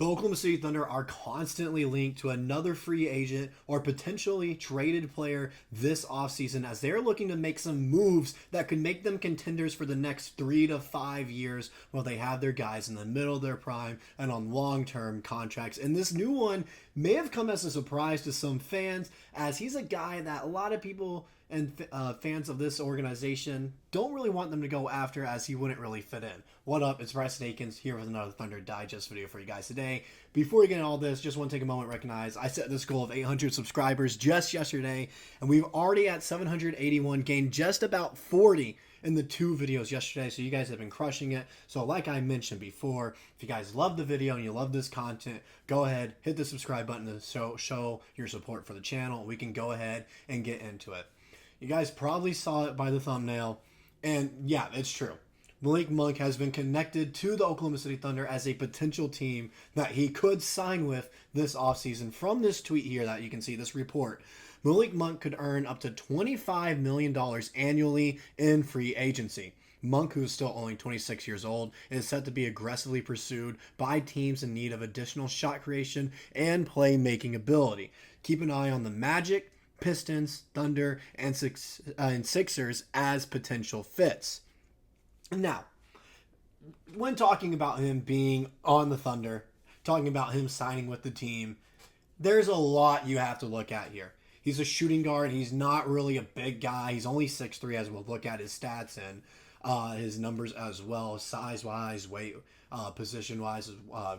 The Oklahoma City Thunder are constantly linked to another free agent or potentially traded player this offseason as they're looking to make some moves that could make them contenders for the next 3 to 5 years while they have their guys in the middle of their prime and on long-term contracts. And this new one may have come as a surprise to some fans as he's a guy that a lot of people and fans of this organization don't really want them to go after as he wouldn't really fit in. What up? It's Bryson Akins here with another Thunder Digest video for you guys today. Before we get into all this, just want to take a moment to recognize I set this goal of 800 subscribers just yesterday, and we've already at 781, gained just about 40 in the 2 videos yesterday, so you guys have been crushing it. So like I mentioned before, if you guys love the video and you love this content, go ahead, hit the subscribe button to show your support for the channel. We can go ahead and get into it. You guys probably saw it by the thumbnail, and yeah, it's true. Malik Monk has been connected to the Oklahoma City Thunder as a potential team that he could sign with this offseason. From this tweet here that you can see, this report, Malik Monk could earn up to $25 million annually in free agency. Monk, who is still only 26 years old, is set to be aggressively pursued by teams in need of additional shot creation and playmaking ability. Keep an eye on the Magic, Pistons, Thunder, and Sixers as potential fits. Now, when talking about him being on the Thunder, talking about him signing with the team, there's a lot you have to look at here. He's a shooting guard. He's not really a big guy. He's only 6'3", as we'll look at his stats and his numbers as well, size-wise, weight, position-wise,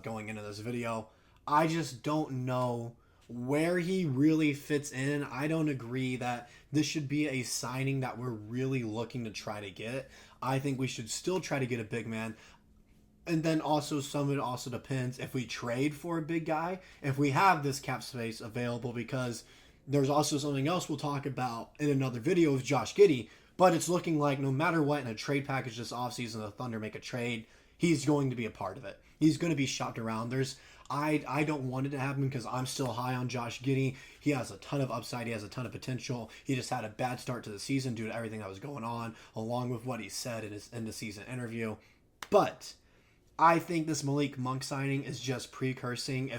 going into this video. I just don't know where he really fits in. I don't agree that this should be a signing that we're really looking to try to get. I think we should still try to get a big man. And then also some of it also depends if we trade for a big guy, if we have this cap space available, because there's also something else we'll talk about in another video with Josh Giddey. But it's looking like no matter what in a trade package this offseason, the Thunder make a trade, he's going to be a part of it. He's going to be shopped around. I don't want it to happen because I'm still high on Josh Giddey. He has a ton of upside. He has a ton of potential. He just had a bad start to the season due to everything that was going on, along with what he said in his end-of-season interview. But I think this Malik Monk signing is just precursing.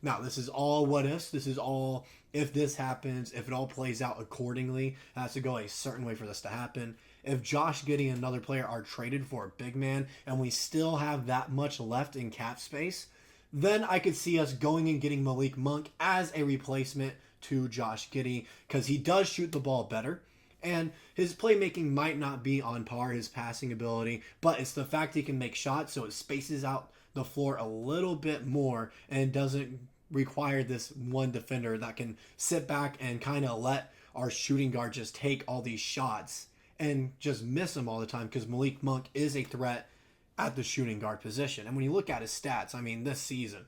Now, this is all what ifs. This is all if this happens, if it all plays out accordingly. It has to go a certain way for this to happen. If Josh Giddey and another player are traded for a big man and we still have that much left in cap space, then I could see us going and getting Malik Monk as a replacement to Josh Giddey because he does shoot the ball better. And his playmaking might not be on par, his passing ability, but it's the fact he can make shots, so it spaces out the floor a little bit more and doesn't require this one defender that can sit back and kind of let our shooting guard just take all these shots and just miss them all the time, because Malik Monk is a threat at the shooting guard position. And when you look at his stats, I mean, this season,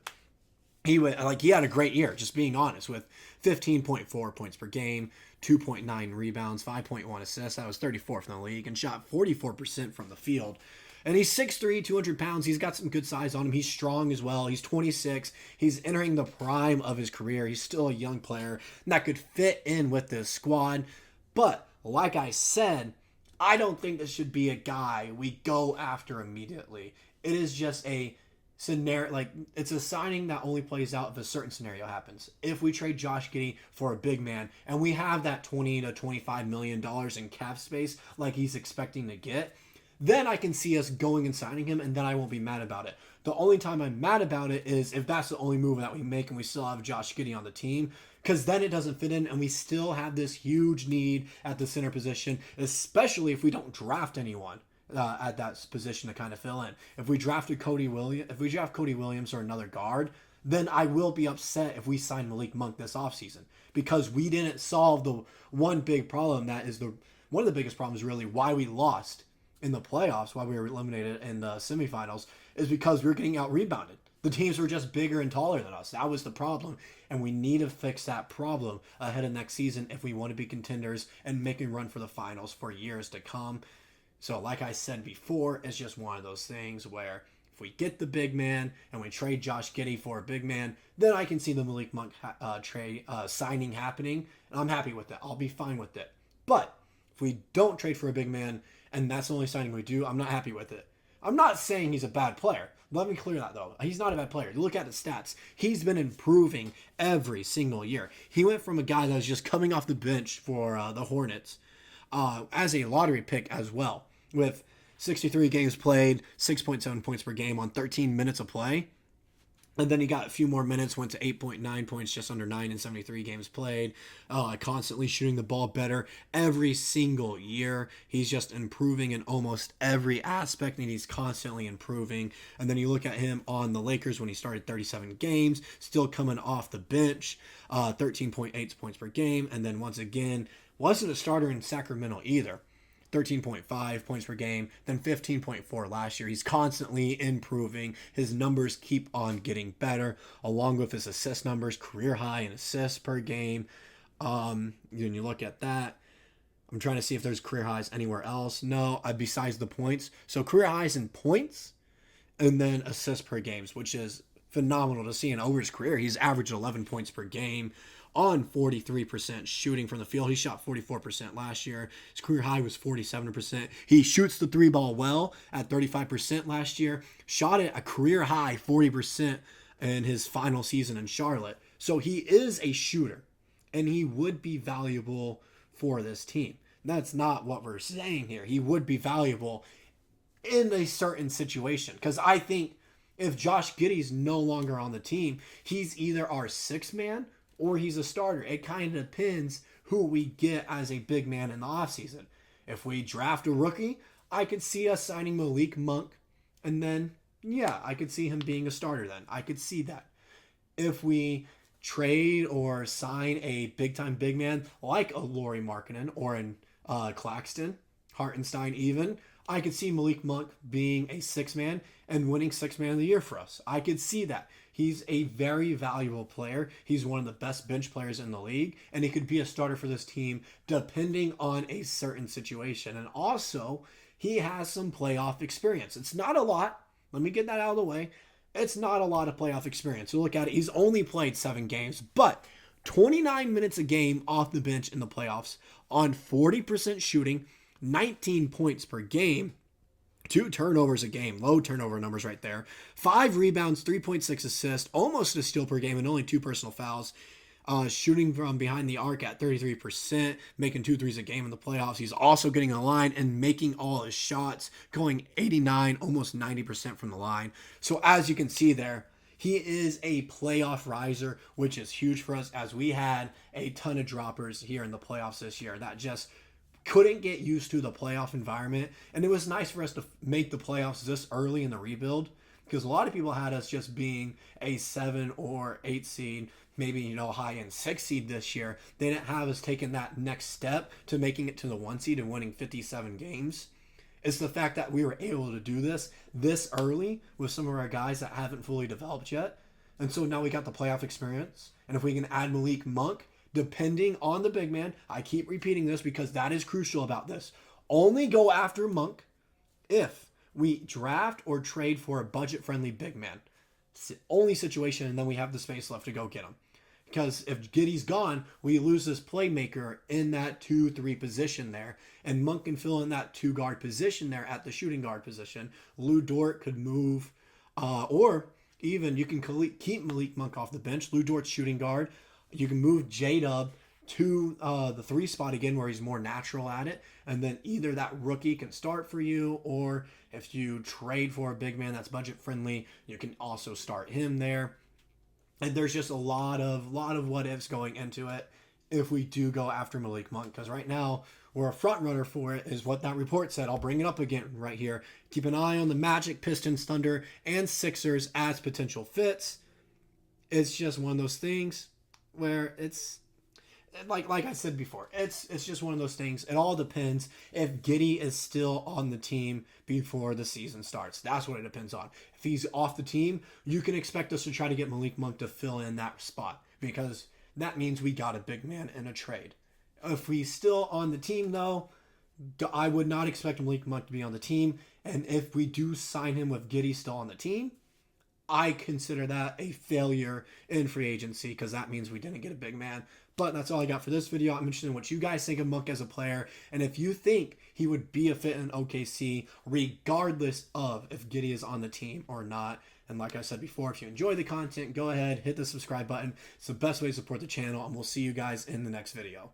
he had a great year, just being honest, with 15.4 points per game, 2.9 rebounds, 5.1 assists. That was 34th in the league, and shot 44% from the field. And he's 6'3", 200 pounds. He's got some good size on him. He's strong as well. He's 26. He's entering the prime of his career. He's still a young player that could fit in with this squad. But like I said, I don't think this should be a guy we go after immediately. It is just a scenario, like it's a signing that only plays out if a certain scenario happens. If we trade Josh Giddey for a big man and we have that $20 to $25 million in cap space like he's expecting to get, then I can see us going and signing him, and then I won't be mad about it. The only time I'm mad about it is if that's the only move that we make and we still have Josh Giddey on the team, because then it doesn't fit in and we still have this huge need at the center position, especially if we don't draft anyone at that position to kind of fill in. If we draft Cody Williams or another guard, then I will be upset if we sign Malik Monk this offseason, because we didn't solve the one big problem that is one of the biggest problems really why we lost in the playoffs, why we were eliminated in the semifinals, is because we were getting out-rebounded. The teams were just bigger and taller than us. That was the problem, and we need to fix that problem ahead of next season if we want to be contenders and make a run for the finals for years to come. So like I said before, it's just one of those things where if we get the big man and we trade Josh Giddey for a big man, then I can see the Malik Monk signing happening, and I'm happy with that. I'll be fine with it. But if we don't trade for a big man and that's the only signing we do, I'm not happy with it. I'm not saying he's a bad player. Let me clear that, though. He's not a bad player. You look at his stats. He's been improving every single year. He went from a guy that was just coming off the bench for the Hornets as a lottery pick as well, with 63 games played, 6.7 points per game on 13 minutes of play. And then he got a few more minutes, went to 8.9 points, just under 9 in 73 games played, constantly shooting the ball better every single year. He's just improving in almost every aspect, and he's constantly improving. And then you look at him on the Lakers when he started 37 games, still coming off the bench, 13.8 points per game. And then once again, wasn't a starter in Sacramento either. 13.5 points per game, then 15.4 last year. He's constantly improving. His numbers keep on getting better, along with his assist numbers, career high in assists per game. When you look at that, I'm trying to see if there's career highs anywhere else. No, besides the points. So career highs in points and then assists per games, which is phenomenal to see. And over his career, he's averaged 11 points per game on 43% shooting from the field. He shot 44% last year. His career high was 47%. He shoots the three ball well at 35% last year. Shot it a career high 40% in his final season in Charlotte. So he is a shooter, and he would be valuable for this team. That's not what we're saying here. He would be valuable in a certain situation, because I think if Josh Giddey's no longer on the team, he's either our sixth man or he's a starter. It kind of depends who we get as a big man in the offseason. If we draft a rookie, I could see us signing Malik Monk, and then, yeah, I could see him being a starter then. I could see that. If we trade or sign a big-time big man like a Lauri Markkanen or an Claxton, Hartenstein even, I could see Malik Monk being a six-man and winning six-man of the year for us. I could see that. He's a very valuable player. He's one of the best bench players in the league, and he could be a starter for this team depending on a certain situation. And also, he has some playoff experience. It's not a lot. Let me get that out of the way. It's not a lot of playoff experience. So look at it. He's only played 7 games, but 29 minutes a game off the bench in the playoffs on 40% shooting, 19 points per game, 2 turnovers a game, low turnover numbers right there, 5 rebounds, 3.6 assists, almost a steal per game, and only 2 personal fouls. Shooting from behind the arc at 33%, making 2 threes a game in the playoffs. He's also getting a line and making all his shots, going 89, almost 90% from the line. So as you can see there, he is a playoff riser, which is huge for us, as we had a ton of droppers here in the playoffs this year that just couldn't get used to the playoff environment. And it was nice for us to make the playoffs this early in the rebuild, because a lot of people had us just being a 7 or 8 seed, maybe, high-end 6 seed this year. They didn't have us taking that next step to making it to the 1 seed and winning 57 games. It's the fact that we were able to do this early with some of our guys that haven't fully developed yet. And so now we got the playoff experience. And if we can add Malik Monk, depending on the big man, I keep repeating this because that is crucial about this. Only go after Monk if we draft or trade for a budget-friendly big man. It's the only situation, and then we have the space left to go get him. Because if Giddey's gone, we lose this playmaker in that 2-3 position there. And Monk can fill in that 2-guard position there at the shooting guard position. Lou Dort could move, or even you can keep Malik Monk off the bench. Lou Dort's shooting guard. You can move J-Dub to the 3 spot again where he's more natural at it. And then either that rookie can start for you, or if you trade for a big man that's budget friendly, you can also start him there. And there's just a lot of what ifs going into it if we do go after Malik Monk, because right now we're a front runner for it, is what that report said. I'll bring it up again right here. Keep an eye on the Magic, Pistons, Thunder, and Sixers as potential fits. It's just one of those things where it's like I said before, it's just one of those things. It all depends if Giddey is still on the team before the season starts. That's what it depends on. If he's off the team, you can expect us to try to get Malik Monk to fill in that spot, because that means we got a big man in a trade. If he's still on the team, though, I would not expect Malik Monk to be on the team. And if we do sign him with Giddey still on the team, I consider that a failure in free agency because that means we didn't get a big man. But that's all I got for this video. I'm interested in what you guys think of Monk as a player, and if you think he would be a fit in OKC regardless of if Giddey is on the team or not. And like I said before, if you enjoy the content, go ahead, hit the subscribe button. It's the best way to support the channel, and we'll see you guys in the next video.